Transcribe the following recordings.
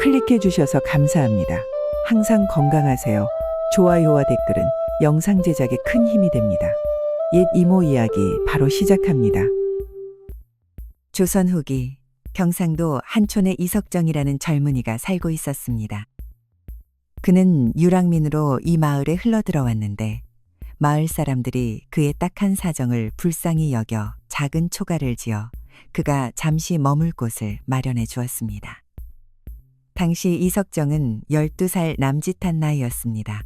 클릭해 주셔서 감사합니다. 항상 건강하세요. 좋아요와 댓글은 영상 제작에 큰 힘이 됩니다. 옛 이모 이야기 바로 시작합니다. 조선 후기 경상도 한촌에 이석정이라는 젊은이가 살고 있었습니다. 그는 유랑민으로 이 마을에 흘러들어왔는데 마을 사람들이 그의 딱한 사정을 불쌍히 여겨 작은 초가를 지어 그가 잠시 머물 곳을 마련해 주었습니다. 당시 이석정은 12살 남짓한 나이였습니다.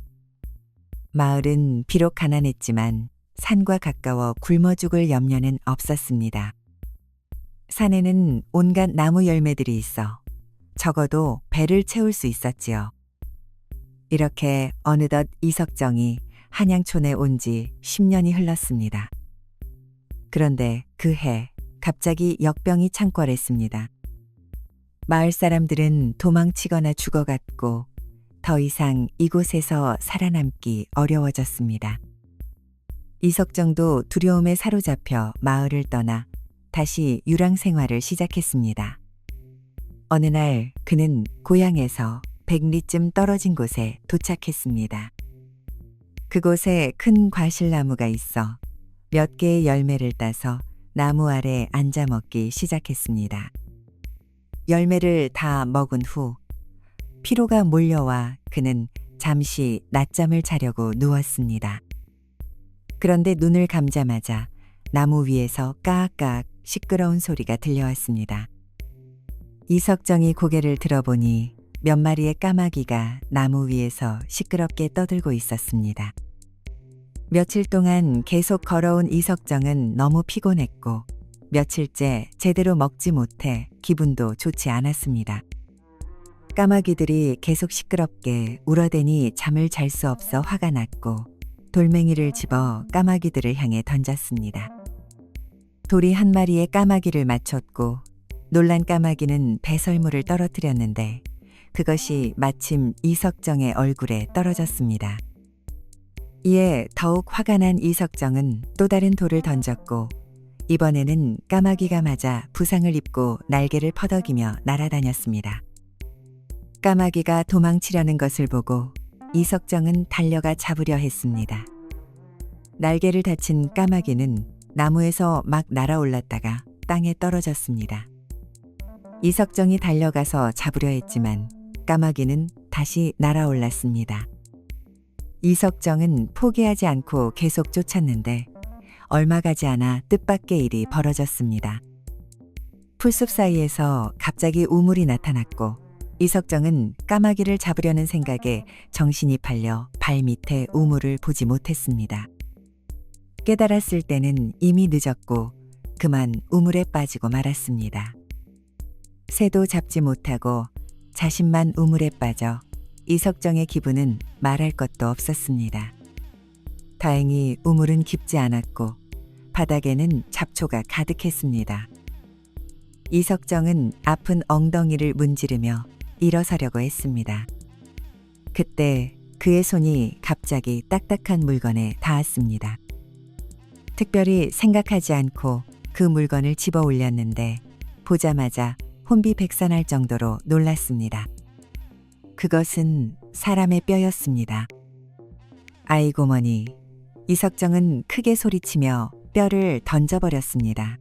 마을은 비록 가난했지만 산과 가까워 굶어 죽을 염려는 없었습니다. 산에는 온갖 나무 열매들이 있어 적어도 배를 채울 수 있었지요. 이렇게 어느덧 이석정이 한양촌에 온 지 10년이 흘렀습니다. 그런데 그 해 갑자기 역병이 창궐했습니다. 마을 사람들은 도망치거나 죽어갔고 더 이상 이곳에서 살아남기 어려워졌습니다. 이석정도 두려움에 사로잡혀 마을을 떠나 다시 유랑 생활을 시작했습니다. 어느 날 그는 고향에서 100리쯤 떨어진 곳에 도착했습니다. 그곳에 큰 과실나무가 있어 몇 개의 열매를 따서 나무 아래 앉아 먹기 시작했습니다. 열매를 다 먹은 후 피로가 몰려와 그는 잠시 낮잠을 자려고 누웠습니다. 그런데 눈을 감자마자 나무 위에서 까악까악 시끄러운 소리가 들려왔습니다. 이석정이 고개를 들어보니 몇 마리의 까마귀가 나무 위에서 시끄럽게 떠들고 있었습니다. 며칠 동안 계속 걸어온 이석정은 너무 피곤했고 며칠째 제대로 먹지 못해 기분도 좋지 않았습니다. 까마귀들이 계속 시끄럽게 울어대니 잠을 잘 수 없어 화가 났고 돌멩이를 집어 까마귀들을 향해 던졌습니다. 돌이 한 마리의 까마귀를 맞췄고 놀란 까마귀는 배설물을 떨어뜨렸는데 그것이 마침 이석정의 얼굴에 떨어졌습니다. 이에 더욱 화가 난 이석정은 또 다른 돌을 던졌고 이번에는 까마귀가 맞아 부상을 입고 날개를 퍼덕이며 날아다녔습니다. 까마귀가 도망치려는 것을 보고 이석정은 달려가 잡으려 했습니다. 날개를 다친 까마귀는 나무에서 막 날아올랐다가 땅에 떨어졌습니다. 이석정이 달려가서 잡으려 했지만 까마귀는 다시 날아올랐습니다. 이석정은 포기하지 않고 계속 쫓았는데 얼마 가지 않아 뜻밖의 일이 벌어졌습니다. 풀숲 사이에서 갑자기 우물이 나타났고 이석정은 까마귀를 잡으려는 생각에 정신이 팔려 발밑에 우물을 보지 못했습니다. 깨달았을 때는 이미 늦었고 그만 우물에 빠지고 말았습니다. 새도 잡지 못하고 자신만 우물에 빠져 이석정의 기분은 말할 것도 없었습니다. 다행히 우물은 깊지 않았고 바닥에는 잡초가 가득했습니다. 이석정은 아픈 엉덩이를 문지르며 일어서려고 했습니다. 그때 그의 손이 갑자기 딱딱한 물건에 닿았습니다. 특별히 생각하지 않고 그 물건을 집어 올렸는데 보자마자 혼비백산할 정도로 놀랐습니다. 그것은 사람의 뼈였습니다. 아이고머니, 이석정은 크게 소리치며 뼈를 던져버렸습니다.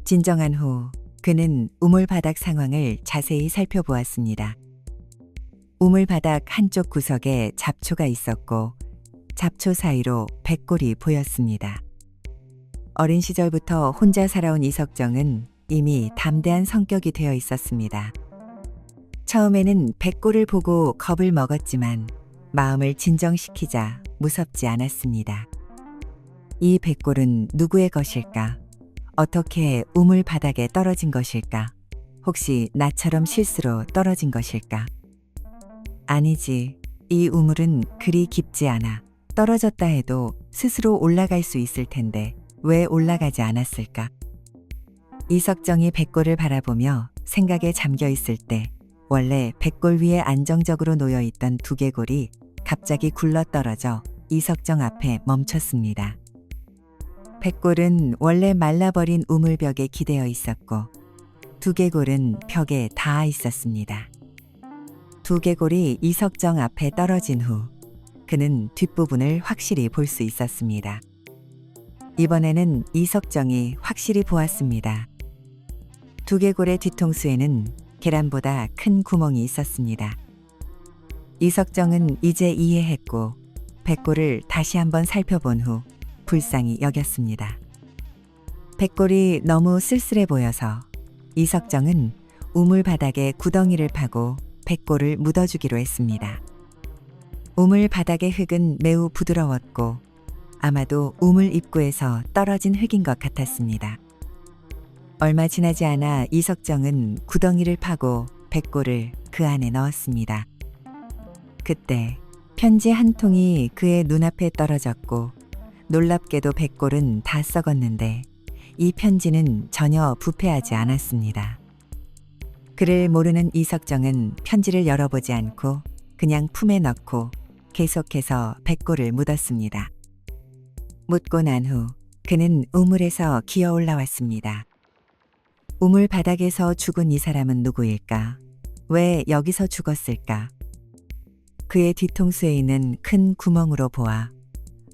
진정한 후 그는 우물 바닥 상황을 자세히 살펴보았습니다. 우물 바닥 한쪽 구석에 잡초가 있었고 잡초 사이로 백골이 보였습니다. 어린 시절부터 혼자 살아온 이석정은 이미 담대한 성격이 되어 있었습니다. 처음에는 백골을 보고 겁을 먹었지만 마음을 진정시키자 무섭지 않았습니다. 이 백골은 누구의 것일까? 어떻게 우물 바닥에 떨어진 것일까? 혹시 나처럼 실수로 떨어진 것일까? 아니지, 이 우물은 그리 깊지 않아. 떨어졌다 해도 스스로 올라갈 수 있을 텐데 왜 올라가지 않았을까? 이석정이 백골을 바라보며 생각에 잠겨 있을 때 원래 백골 위에 안정적으로 놓여있던 두개골이 갑자기 굴러떨어져 이석정 앞에 멈췄습니다. 백골은 원래 말라버린 우물벽에 기대어 있었고 두개골은 벽에 닿아 있었습니다. 두개골이 이석정 앞에 떨어진 후 그는 뒷부분을 확실히 볼 수 있었습니다. 이번에는 이석정이 확실히 보았습니다. 두개골의 뒤통수에는 계란보다 큰 구멍이 있었습니다. 이석정은 이제 이해했고 백골을 다시 한번 살펴본 후 불쌍히 여겼습니다. 백골이 너무 쓸쓸해 보여서 이석정은 우물 바닥에 구덩이를 파고 백골을 묻어주기로 했습니다. 우물 바닥의 흙은 매우 부드러웠고 아마도 우물 입구에서 떨어진 흙인 것 같았습니다. 얼마 지나지 않아 이석정은 구덩이를 파고 백골을 그 안에 넣었습니다. 그때 편지 한 통이 그의 눈앞에 떨어졌고 놀랍게도 백골은 다 썩었는데 이 편지는 전혀 부패하지 않았습니다. 그를 모르는 이석정은 편지를 열어보지 않고 그냥 품에 넣고 계속해서 백골을 묻었습니다. 묻고 난 후 그는 우물에서 기어 올라왔습니다. 우물 바닥에서 죽은 이 사람은 누구일까? 왜 여기서 죽었을까? 그의 뒤통수에 있는 큰 구멍으로 보아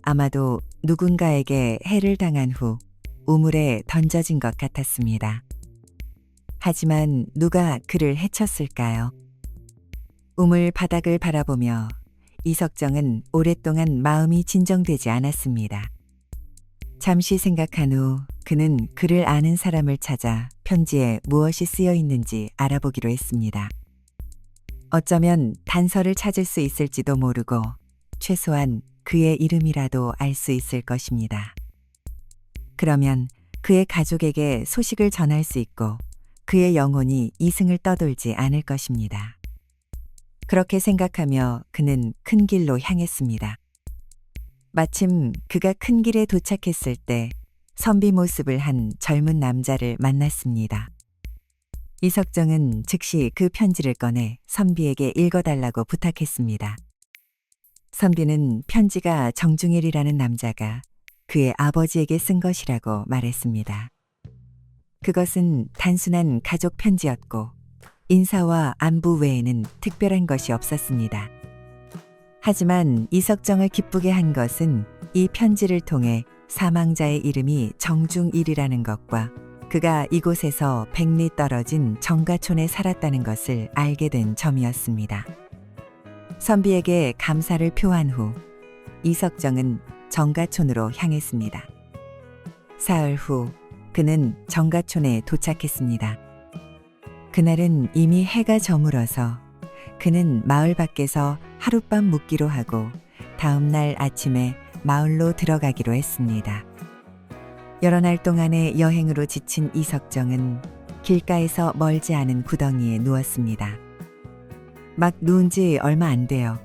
아마도 누군가에게 해를 당한 후 우물에 던져진 것 같았습니다. 하지만 누가 그를 해쳤을까요? 우물 바닥을 바라보며 이석정은 오랫동안 마음이 진정되지 않았습니다. 잠시 생각한 후 그는 그를 아는 사람을 찾아 편지에 무엇이 쓰여 있는지 알아보기로 했습니다. 어쩌면 단서를 찾을 수 있을지도 모르고 최소한 그의 이름이라도 알 수 있을 것입니다. 그러면 그의 가족에게 소식을 전할 수 있고 그의 영혼이 이승을 떠돌지 않을 것입니다. 그렇게 생각하며 그는 큰 길로 향했습니다. 마침 그가 큰 길에 도착했을 때 선비 모습을 한 젊은 남자를 만났습니다. 이석정은 즉시 그 편지를 꺼내 선비에게 읽어달라고 부탁했습니다. 선비는 편지가 정중일이라는 남자가 그의 아버지에게 쓴 것이라고 말했습니다. 그것은 단순한 가족 편지였고 인사와 안부 외에는 특별한 것이 없었습니다. 하지만 이석정을 기쁘게 한 것은 이 편지를 통해 사망자의 이름이 정중일이라는 것과 그가 이곳에서 100리 떨어진 정가촌에 살았다는 것을 알게 된 점이었습니다. 선비에게 감사를 표한 후 이석정은 정가촌으로 향했습니다. 사흘 후 그는 정가촌에 도착했습니다. 그날은 이미 해가 저물어서 그는 마을 밖에서 하룻밤 묵기로 하고 다음 날 아침에 마을로 들어가기로 했습니다. 여러 날 동안의 여행으로 지친 이석정은 길가에서 멀지 않은 구덩이에 누웠습니다. 막 누운 지 얼마 안 되어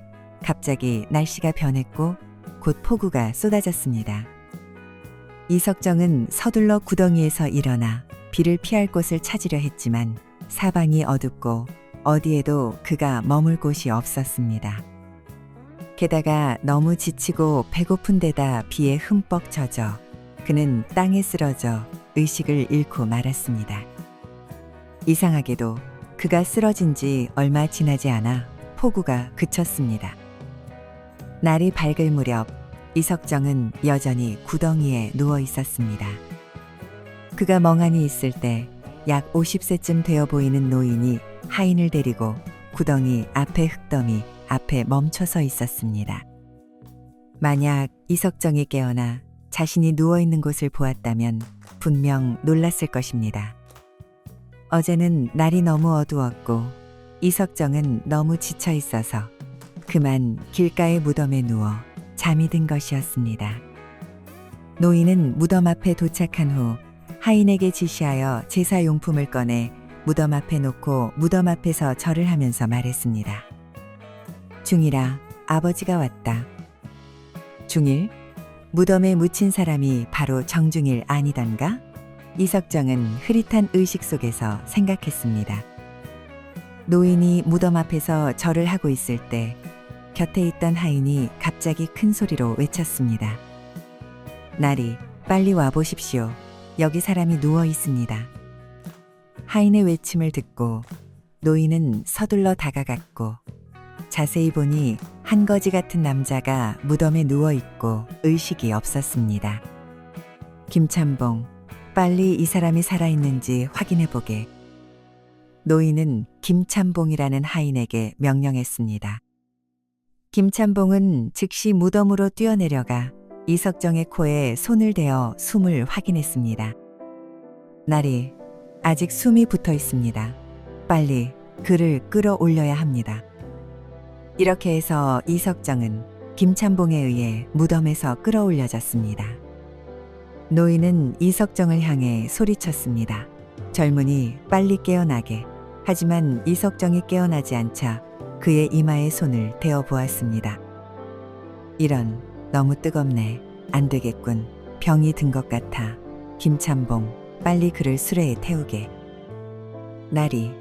갑자기 날씨가 변했고 곧 폭우가 쏟아졌습니다. 이석정은 서둘러 구덩이에서 일어나 비를 피할 곳을 찾으려 했지만 사방이 어둡고 어디에도 그가 머물 곳이 없었습니다. 게다가 너무 지치고 배고픈 데다 비에 흠뻑 젖어 그는 땅에 쓰러져 의식을 잃고 말았습니다. 이상하게도 그가 쓰러진 지 얼마 지나지 않아 폭우가 그쳤습니다. 날이 밝을 무렵 이석정은 여전히 구덩이에 누워 있었습니다. 그가 멍하니 있을 때 약 50세쯤 되어 보이는 노인이 하인을 데리고 구덩이 앞에 흙더미 앞에 멈춰서 있었습니다. 만약 이석정이 깨어나 자신이 누워있는 곳을 보았다면 분명 놀랐을 것입니다. 어제는 날이 너무 어두웠고 이석정은 너무 지쳐 있어서 그만 길가의 무덤에 누워 잠이 든 것이었습니다. 노인은 무덤 앞에 도착한 후 하인에게 지시하여 제사용품을 꺼내 무덤 앞에 놓고 무덤 앞에서 절을 하면서 말했습니다. 중일아, 아버지가 왔다. 중일? 무덤에 묻힌 사람이 바로 정중일 아니던가? 이석정은 흐릿한 의식 속에서 생각했습니다. 노인이 무덤 앞에서 절을 하고 있을 때 곁에 있던 하인이 갑자기 큰 소리로 외쳤습니다. 나리, 빨리 와보십시오. 여기 사람이 누워 있습니다. 하인의 외침을 듣고 노인은 서둘러 다가갔고 자세히 보니 한 거지 같은 남자가 무덤에 누워 있고 의식이 없었습니다. 김찬봉, 빨리 이 사람이 살아있는지 확인해 보게. 노인은 김찬봉이라는 하인에게 명령했습니다. 김찬봉은 즉시 무덤으로 뛰어내려가 이석정의 코에 손을 대어 숨을 확인했습니다. 나리, 아직 숨이 붙어 있습니다. 빨리 그를 끌어올려야 합니다. 이렇게 해서 이석정은 김찬봉에 의해 무덤에서 끌어올려졌습니다. 노인은 이석정을 향해 소리쳤습니다. 젊은이, 빨리 깨어나게. 하지만 이석정이 깨어나지 않자 그의 이마에 손을 대어 보았습니다. 이런, 너무 뜨겁네. 안 되겠군. 병이 든 것 같아. 김찬봉, 빨리 그를 수레에 태우게. 나리,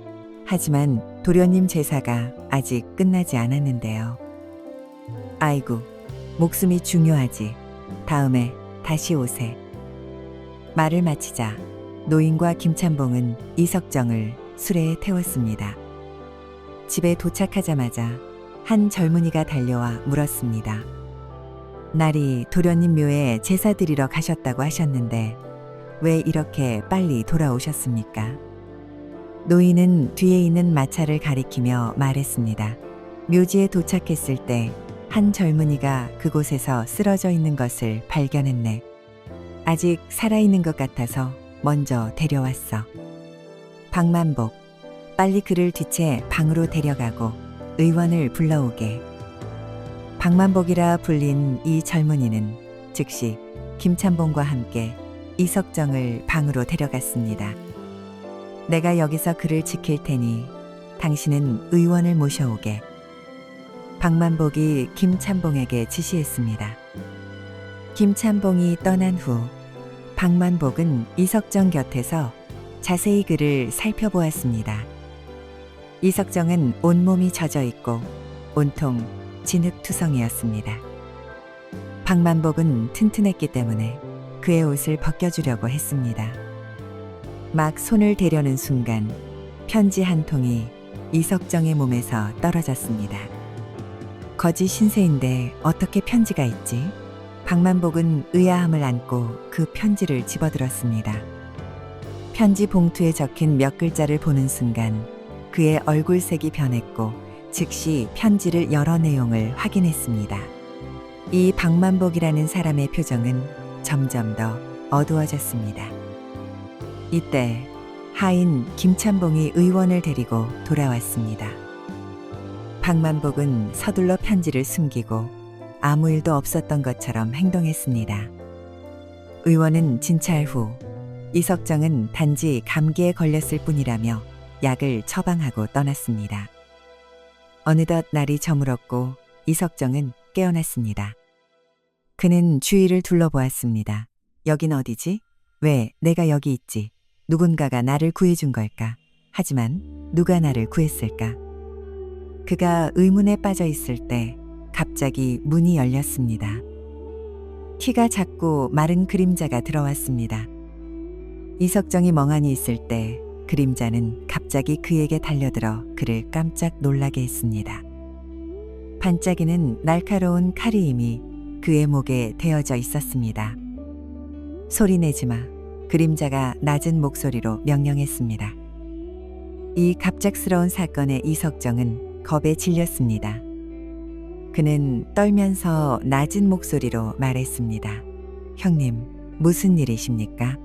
하지만 도련님 제사가 아직 끝나지 않았는데요. 아이고, 목숨이 중요하지. 다음에 다시 오세. 말을 마치자 노인과 김찬봉은 이석정을 수레에 태웠습니다. 집에 도착하자마자 한 젊은이가 달려와 물었습니다. 날이 도련님 묘에 제사 드리러 가셨다고 하셨는데 왜 이렇게 빨리 돌아오셨습니까? 노인은 뒤에 있는 마차를 가리키며 말했습니다. 묘지에 도착했을 때 한 젊은이가 그곳에서 쓰러져 있는 것을 발견했네. 아직 살아있는 것 같아서 먼저 데려왔어. 박만복, 빨리 그를 뒤채 방으로 데려가고 의원을 불러오게. 박만복이라 불린 이 젊은이는 즉시 김찬봉과 함께 이석정을 방으로 데려갔습니다. 내가 여기서 그를 지킬 테니 당신은 의원을 모셔오게. 박만복이 김찬봉에게 지시했습니다. 김찬봉이 떠난 후 박만복은 이석정 곁에서 자세히 그를 살펴보았습니다. 이석정은 온몸이 젖어 있고 온통 진흙투성이었습니다. 박만복은 튼튼했기 때문에 그의 옷을 벗겨주려고 했습니다. 막 손을 대려는 순간 편지 한 통이 이석정의 몸에서 떨어졌습니다. 거지 신세인데 어떻게 편지가 있지? 박만복은 의아함을 안고 그 편지를 집어들었습니다. 편지 봉투에 적힌 몇 글자를 보는 순간 그의 얼굴색이 변했고 즉시 편지를 여러 내용을 확인했습니다. 이 박만복이라는 사람의 표정은 점점 더 어두워졌습니다. 이때 하인 김찬봉이 의원을 데리고 돌아왔습니다. 박만복은 서둘러 편지를 숨기고 아무 일도 없었던 것처럼 행동했습니다. 의원은 진찰 후 이석정은 단지 감기에 걸렸을 뿐이라며 약을 처방하고 떠났습니다. 어느덧 날이 저물었고 이석정은 깨어났습니다. 그는 주위를 둘러보았습니다. 여긴 어디지? 왜 내가 여기 있지? 누군가가 나를 구해준 걸까? 하지만 누가 나를 구했을까? 그가 의문에 빠져 있을 때 갑자기 문이 열렸습니다. 키가 작고 마른 그림자가 들어왔습니다. 이석정이 멍하니 있을 때 그림자는 갑자기 그에게 달려들어 그를 깜짝 놀라게 했습니다. 반짝이는 날카로운 칼이 이미 그의 목에 대어져 있었습니다. 소리내지 마. 그림자가 낮은 목소리로 명령했습니다. 이 갑작스러운 사건에 이석정은 겁에 질렸습니다. 그는 떨면서 낮은 목소리로 말했습니다. 형님, 무슨 일이십니까?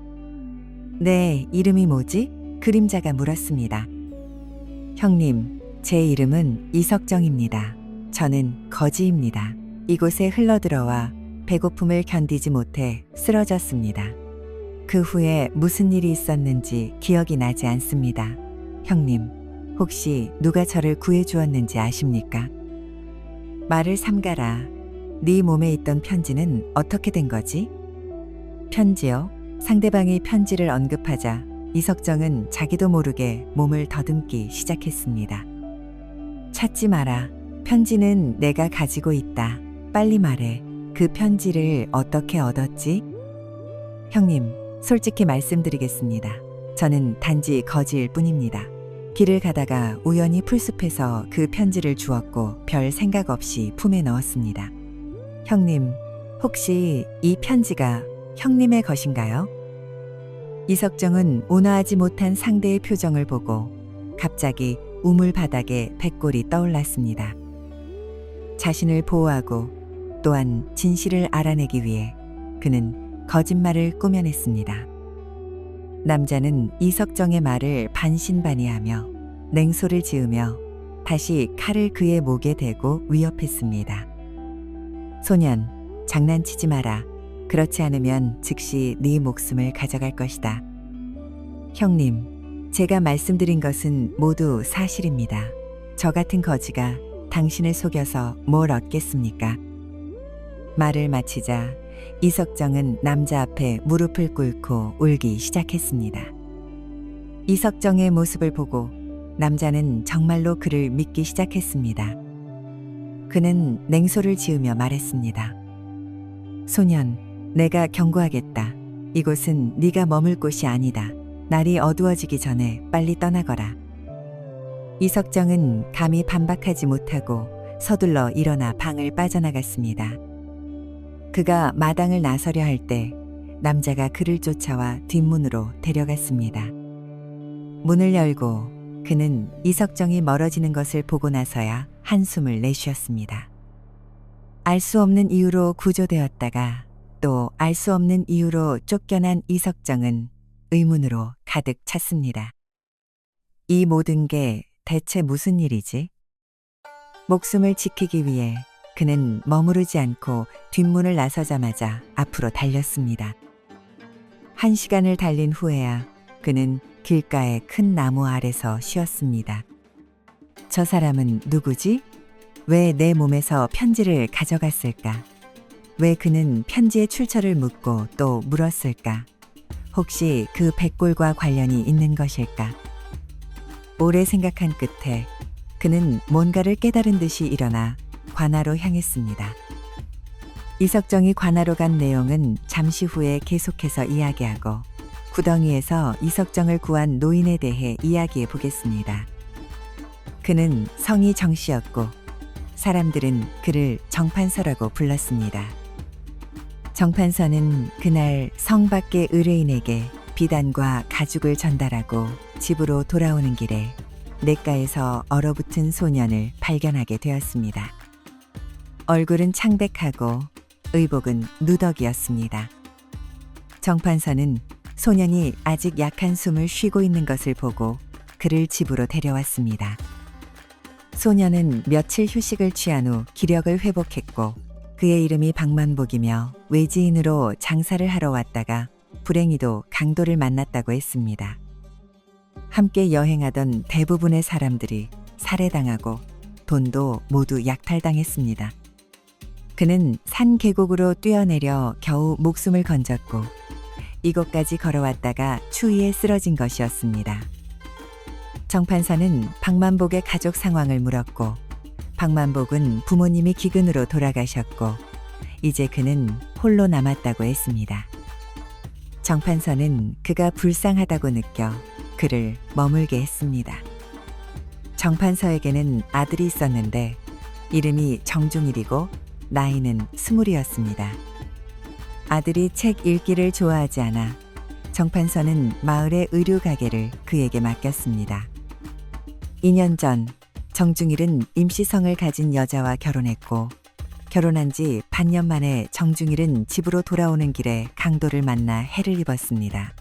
네, 이름이 뭐지? 그림자가 물었습니다. 형님, 제 이름은 이석정입니다. 저는 거지입니다. 이곳에 흘러들어와 배고픔을 견디지 못해 쓰러졌습니다. 그 후에 무슨 일이 있었는지 기억이 나지 않습니다. 형님, 혹시 누가 저를 구해주었는지 아십니까? 말을 삼가라. 네 몸에 있던 편지는 어떻게 된 거지? 편지요? 상대방이 편지를 언급하자 이석정은 자기도 모르게 몸을 더듬기 시작했습니다. 찾지 마라. 편지는 내가 가지고 있다. 빨리 말해. 그 편지를 어떻게 얻었지? 형님, 솔직히 말씀드리겠습니다. 저는 단지 거지일 뿐입니다. 길을 가다가 우연히 풀숲에서 그 편지를 주웠고 별 생각 없이 품에 넣었습니다. 형님, 혹시 이 편지가 형님의 것인가요? 이석정은 온화하지 못한 상대의 표정을 보고 갑자기 우물 바닥에 백골이 떠올랐습니다. 자신을 보호하고 또한 진실을 알아내기 위해 그는 거짓말을 꾸며냈습니다. 남자는 이석정의 말을 반신반의하며 냉소를 지으며 다시 칼을 그의 목에 대고 위협했습니다. 소년, 장난치지 마라. 그렇지 않으면 즉시 네 목숨을 가져갈 것이다. 형님, 제가 말씀드린 것은 모두 사실입니다. 저 같은 거지가 당신을 속여서 뭘 얻겠습니까? 말을 마치자 이석정은 남자 앞에 무릎을 꿇고 울기 시작했습니다. 이석정의 모습을 보고 남자는 정말로 그를 믿기 시작했습니다. 그는 냉소를 지으며 말했습니다. 소년, 내가 경고하겠다. 이곳은 네가 머물 곳이 아니다. 날이 어두워지기 전에 빨리 떠나거라. 이석정은 감히 반박하지 못하고 서둘러 일어나 방을 빠져나갔습니다. 그가 마당을 나서려 할 때 남자가 그를 쫓아와 뒷문으로 데려갔습니다. 문을 열고 그는 이석정이 멀어지는 것을 보고 나서야 한숨을 내쉬었습니다. 알 수 없는 이유로 구조되었다가 또 알 수 없는 이유로 쫓겨난 이석정은 의문으로 가득 찼습니다. 이 모든 게 대체 무슨 일이지? 목숨을 지키기 위해 그는 머무르지 않고 뒷문을 나서자마자 앞으로 달렸습니다. 1시간을 달린 후에야 그는 길가의 큰 나무 아래서 쉬었습니다. 저 사람은 누구지? 왜 내 몸에서 편지를 가져갔을까? 왜 그는 편지의 출처를 묻고 또 물었을까? 혹시 그 백골과 관련이 있는 것일까? 오래 생각한 끝에 그는 뭔가를 깨달은 듯이 일어나 관아로 향했습니다. 이석정이 관아로 간 내용은 잠시 후에 계속해서 이야기하고 구덩이에서 이석정을 구한 노인에 대해 이야기해 보겠습니다. 그는 성이 정씨였고 사람들은 그를 정판서라고 불렀습니다. 정판서는 그날 성 밖의 의뢰인에게 비단과 가죽을 전달하고 집으로 돌아오는 길에 냇가에서 얼어붙은 소년을 발견하게 되었습니다. 얼굴은 창백하고 의복은 누더기였습니다. 정판서는 소년이 아직 약한 숨을 쉬고 있는 것을 보고 그를 집으로 데려왔습니다. 소년은 며칠 휴식을 취한 후 기력을 회복했고 그의 이름이 박만복이며 외지인으로 장사를 하러 왔다가 불행히도 강도를 만났다고 했습니다. 함께 여행하던 대부분의 사람들이 살해당하고 돈도 모두 약탈당했습니다. 그는 산 계곡으로 뛰어내려 겨우 목숨을 건졌고 이곳까지 걸어왔다가 추위에 쓰러진 것이었습니다. 정판사는 박만복의 가족 상황을 물었고 박만복은 부모님이 기근으로 돌아가셨고 이제 그는 홀로 남았다고 했습니다. 정판사는 그가 불쌍하다고 느껴 그를 머물게 했습니다. 정판서에게는 아들이 있었는데 이름이 정중일이고 나이는 20이었습니다. 아들이 책 읽기를 좋아하지 않아 정판서는 마을의 의류 가게를 그에게 맡겼습니다. 2년 전 정중일은 임시성을 가진 여자와 결혼했고 결혼한 지 반년 만에 정중일은 집으로 돌아오는 길에 강도를 만나 해를 입었습니다.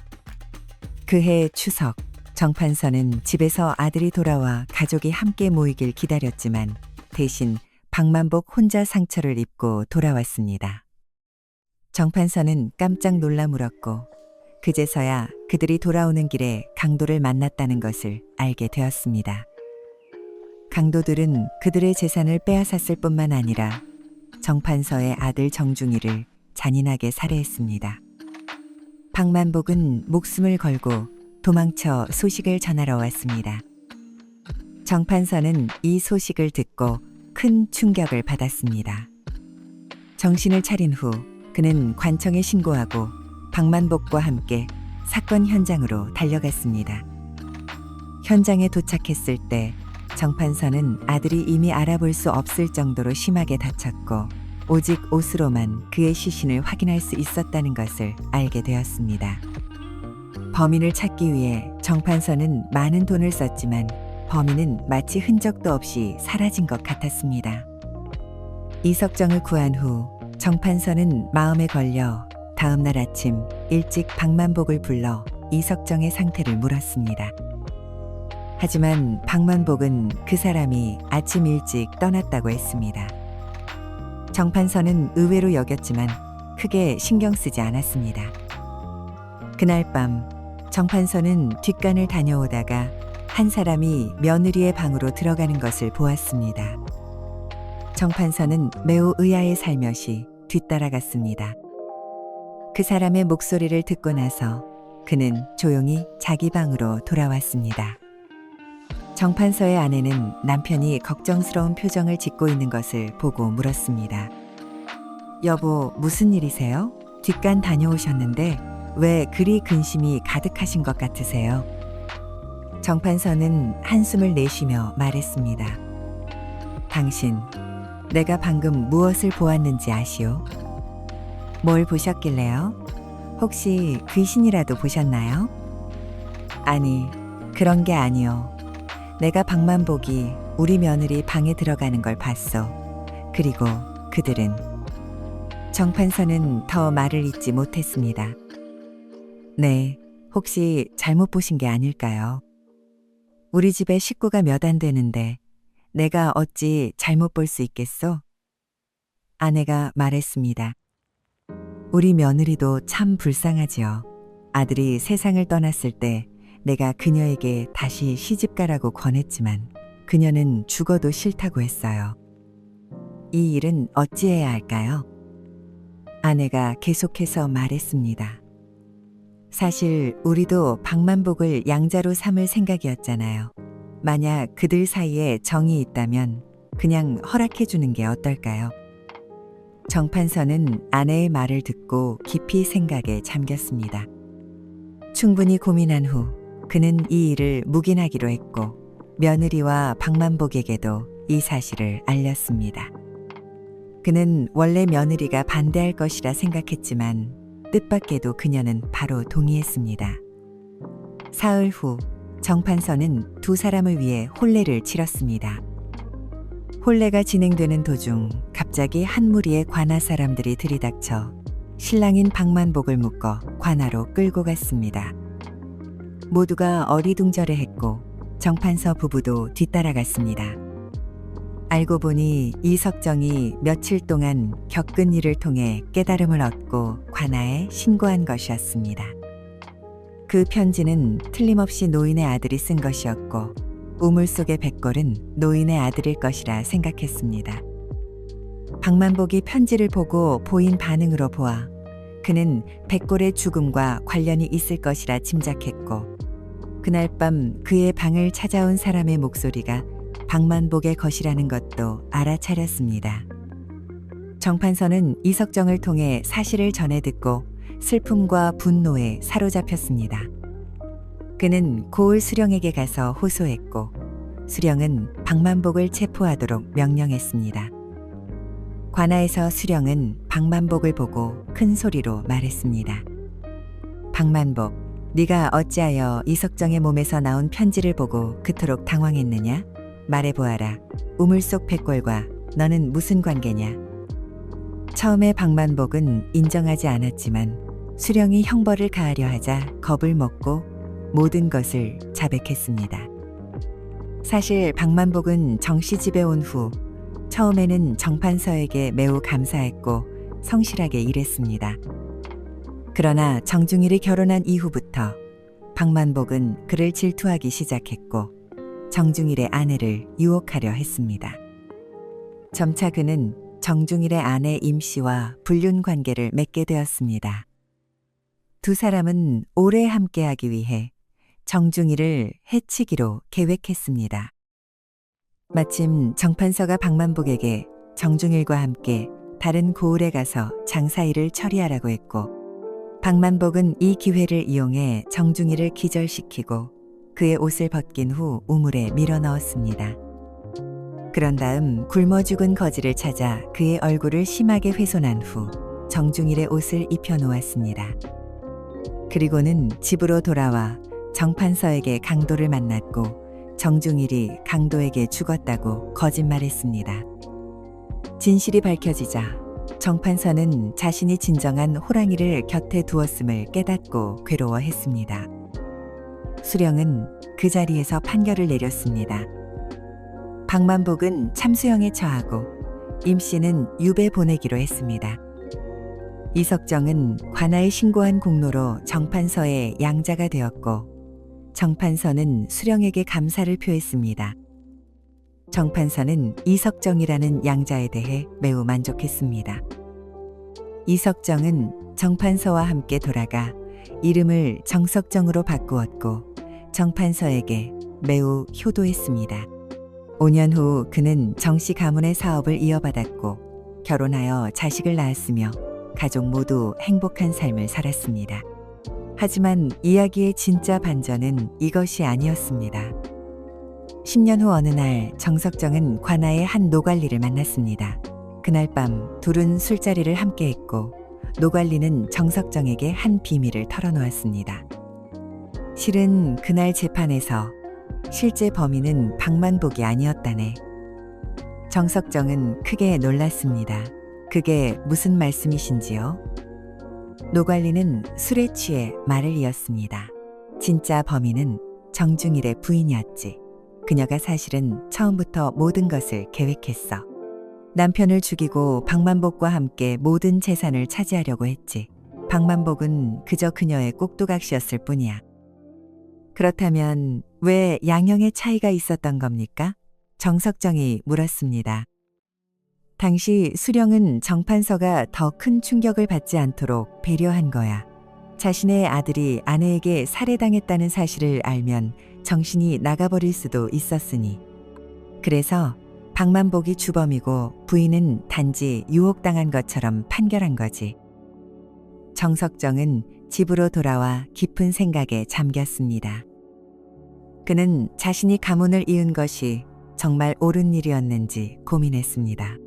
그해 추석 정판서는 집에서 아들이 돌아와 가족이 함께 모이길 기다렸지만 대신 박만복 혼자 상처를 입고 돌아왔습니다. 정판서는 깜짝 놀라 물었고 그제서야 그들이 돌아오는 길에 강도를 만났다는 것을 알게 되었습니다. 강도들은 그들의 재산을 빼앗았을 뿐만 아니라 정판서의 아들 정중일을 잔인하게 살해했습니다. 박만복은 목숨을 걸고 도망쳐 소식을 전하러 왔습니다. 정판서는 이 소식을 듣고 큰 충격을 받았습니다. 정신을 차린 후 그는 관청에 신고하고 박만복과 함께 사건 현장으로 달려갔습니다. 현장에 도착했을 때 정판서는 아들이 이미 알아볼 수 없을 정도로 심하게 다쳤고 오직 옷으로만 그의 시신을 확인할 수 있었다는 것을 알게 되었습니다. 범인을 찾기 위해 정판서는 많은 돈을 썼지만 범인은 마치 흔적도 없이 사라진 것 같았습니다. 이석정을 구한 후 정판서는 마음에 걸려 다음 날 아침 일찍 박만복을 불러 이석정의 상태를 물었습니다. 하지만 박만복은 그 사람이 아침 일찍 떠났다고 했습니다. 정판서는 의외로 여겼지만 크게 신경 쓰지 않았습니다. 그날 밤 정판서는 뒷간을 다녀오다가 한 사람이 며느리의 방으로 들어가는 것을 보았습니다. 정판서는 매우 의아해 살며시 뒤따라갔습니다. 그 사람의 목소리를 듣고 나서 그는 조용히 자기 방으로 돌아왔습니다. 정판서의 아내는 남편이 걱정스러운 표정을 짓고 있는 것을 보고 물었습니다. 여보, 무슨 일이세요? 뒷간 다녀오셨는데 왜 그리 근심이 가득하신 것 같으세요? 정판서는 한숨을 내쉬며 말했습니다. 당신, 내가 방금 무엇을 보았는지 아시오? 뭘 보셨길래요? 혹시 귀신이라도 보셨나요? 아니, 그런 게 아니오. 내가 박만복이 우리 며느리 방에 들어가는 걸 봤어. 그리고 그들은. 정판서는 더 말을 잇지 못했습니다. 네, 혹시 잘못 보신 게 아닐까요? 우리 집에 식구가 몇 안 되는데 내가 어찌 잘못 볼 수 있겠소? 아내가 말했습니다. 우리 며느리도 참 불쌍하지요. 아들이 세상을 떠났을 때 내가 그녀에게 다시 시집가라고 권했지만 그녀는 죽어도 싫다고 했어요. 이 일은 어찌해야 할까요? 아내가 계속해서 말했습니다. 사실 우리도 박만복을 양자로 삼을 생각이었잖아요. 만약 그들 사이에 정이 있다면 그냥 허락해 주는 게 어떨까요? 정판서는 아내의 말을 듣고 깊이 생각에 잠겼습니다. 충분히 고민한 후 그는 이 일을 묵인하기로 했고 며느리와 박만복에게도 이 사실을 알렸습니다. 그는 원래 며느리가 반대할 것이라 생각했지만 뜻밖에도 그녀는 바로 동의했습니다. 사흘 후 정판서는 두 사람을 위해 혼례를 치렀습니다. 혼례가 진행되는 도중 갑자기 한 무리의 관아 사람들이 들이닥쳐 신랑인 박만복을 묶어 관아로 끌고 갔습니다. 모두가 어리둥절해했고 정판서 부부도 뒤따라갔습니다. 알고 보니 이석정이 며칠 동안 겪은 일을 통해 깨달음을 얻고 관아에 신고한 것이었습니다. 그 편지는 틀림없이 노인의 아들이 쓴 것이었고 우물 속의 백골은 노인의 아들일 것이라 생각했습니다. 박만복이 편지를 보고 보인 반응으로 보아 그는 백골의 죽음과 관련이 있을 것이라 짐작했고 그날 밤 그의 방을 찾아온 사람의 목소리가 박만복의 것이라는 것도 알아차렸습니다. 정판서는 이석정을 통해 사실을 전해 듣고 슬픔과 분노에 사로잡혔습니다. 그는 고을 수령에게 가서 호소했고 수령은 박만복을 체포하도록 명령했습니다. 관아에서 수령은 박만복을 보고 큰 소리로 말했습니다. 박만복, 네가 어찌하여 이석정의 몸에서 나온 편지를 보고 그토록 당황했느냐? 말해보아라. 우물 속 백골과 너는 무슨 관계냐? 처음에 박만복은 인정하지 않았지만 수령이 형벌을 가하려 하자 겁을 먹고 모든 것을 자백했습니다. 사실 박만복은 정씨 집에 온 후 처음에는 정판서에게 매우 감사했고 성실하게 일했습니다. 그러나 정중일이 결혼한 이후부터 박만복은 그를 질투하기 시작했고 정중일의 아내를 유혹하려 했습니다. 점차 그는 정중일의 아내 임씨와 불륜 관계를 맺게 되었습니다. 두 사람은 오래 함께하기 위해 정중일을 해치기로 계획했습니다. 마침 정판서가 박만복에게 정중일과 함께 다른 고을에 가서 장사일을 처리하라고 했고 박만복은 이 기회를 이용해 정중일을 기절시키고 그의 옷을 벗긴 후 우물에 밀어 넣었습니다. 그런 다음 굶어 죽은 거지를 찾아 그의 얼굴을 심하게 훼손한 후 정중일의 옷을 입혀 놓았습니다. 그리고는 집으로 돌아와 정판서에게 강도를 만났고 정중일이 강도에게 죽었다고 거짓말했습니다. 진실이 밝혀지자 정판서는 자신이 진정한 호랑이를 곁에 두었음을 깨닫고 괴로워했습니다. 수령은 그 자리에서 판결을 내렸습니다. 박만복은 참수형에 처하고 임씨는 유배 보내기로 했습니다. 이석정은 관아에 신고한 공로로 정판서의 양자가 되었고 정판서는 수령에게 감사를 표했습니다. 정판서는 이석정이라는 양자에 대해 매우 만족했습니다. 이석정은 정판서와 함께 돌아가 이름을 정석정으로 바꾸었고 정판서에게 매우 효도했습니다. 5년 후 그는 정씨 가문의 사업을 이어받았고 결혼하여 자식을 낳았으며 가족 모두 행복한 삶을 살았습니다. 하지만 이야기의 진짜 반전은 이것이 아니었습니다. 10년 후 어느 날 정석정은 관아의 한 노관리를 만났습니다. 그날 밤 둘은 술자리를 함께 했고 노관리는 정석정에게 한 비밀을 털어놓았습니다. 실은 그날 재판에서 실제 범인은 박만복이 아니었다네. 정석정은 크게 놀랐습니다. 그게 무슨 말씀이신지요? 노관리는 술에 취해 말을 이었습니다. 진짜 범인은 정중일의 부인이었지. 그녀가 사실은 처음부터 모든 것을 계획했어. 남편을 죽이고 박만복과 함께 모든 재산을 차지하려고 했지. 박만복은 그저 그녀의 꼭두각시였을 뿐이야. 그렇다면 왜 양형의 차이가 있었던 겁니까? 정석정이 물었습니다. 당시 수령은 정판서가 더 큰 충격을 받지 않도록 배려한 거야. 자신의 아들이 아내에게 살해당했다는 사실을 알면 정신이 나가버릴 수도 있었으니. 그래서 박만복이 주범이고 부인은 단지 유혹당한 것처럼 판결한 거지. 정석정은 집으로 돌아와 깊은 생각에 잠겼습니다. 그는 자신이 가문을 이은 것이 정말 옳은 일이었는지 고민했습니다.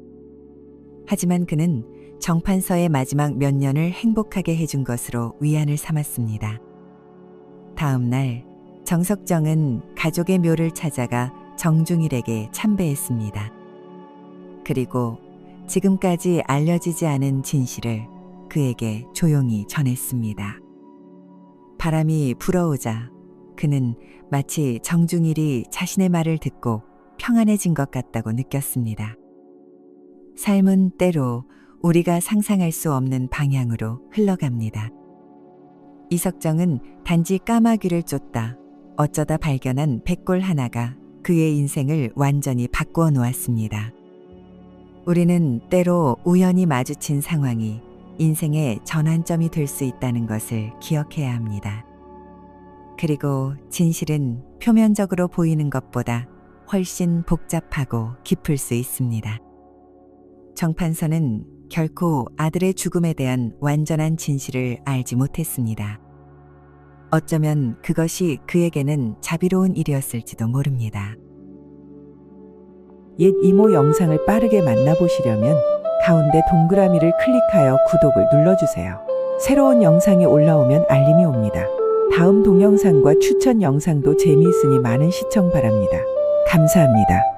하지만 그는 정판서의 마지막 몇 년을 행복하게 해준 것으로 위안을 삼았습니다. 다음 날 정석정은 가족의 묘를 찾아가 정중일에게 참배했습니다. 그리고 지금까지 알려지지 않은 진실을 그에게 조용히 전했습니다. 바람이 불어오자 그는 마치 정중일이 자신의 말을 듣고 평안해진 것 같다고 느꼈습니다. 삶은 때로 우리가 상상할 수 없는 방향으로 흘러갑니다. 이석정은 단지 까마귀를 쫓다 어쩌다 발견한 백골 하나가 그의 인생을 완전히 바꾸어 놓았습니다. 우리는 때로 우연히 마주친 상황이 인생의 전환점이 될 수 있다는 것을 기억해야 합니다. 그리고 진실은 표면적으로 보이는 것보다 훨씬 복잡하고 깊을 수 있습니다. 정판서는 결코 아들의 죽음에 대한 완전한 진실을 알지 못했습니다. 어쩌면 그것이 그에게는 자비로운 일이었을지도 모릅니다. 옛 이모 영상을 빠르게 만나보시려면 가운데 동그라미를 클릭하여 구독을 눌러주세요. 새로운 영상이 올라오면 알림이 옵니다. 다음 동영상과 추천 영상도 재미있으니 많은 시청 바랍니다. 감사합니다.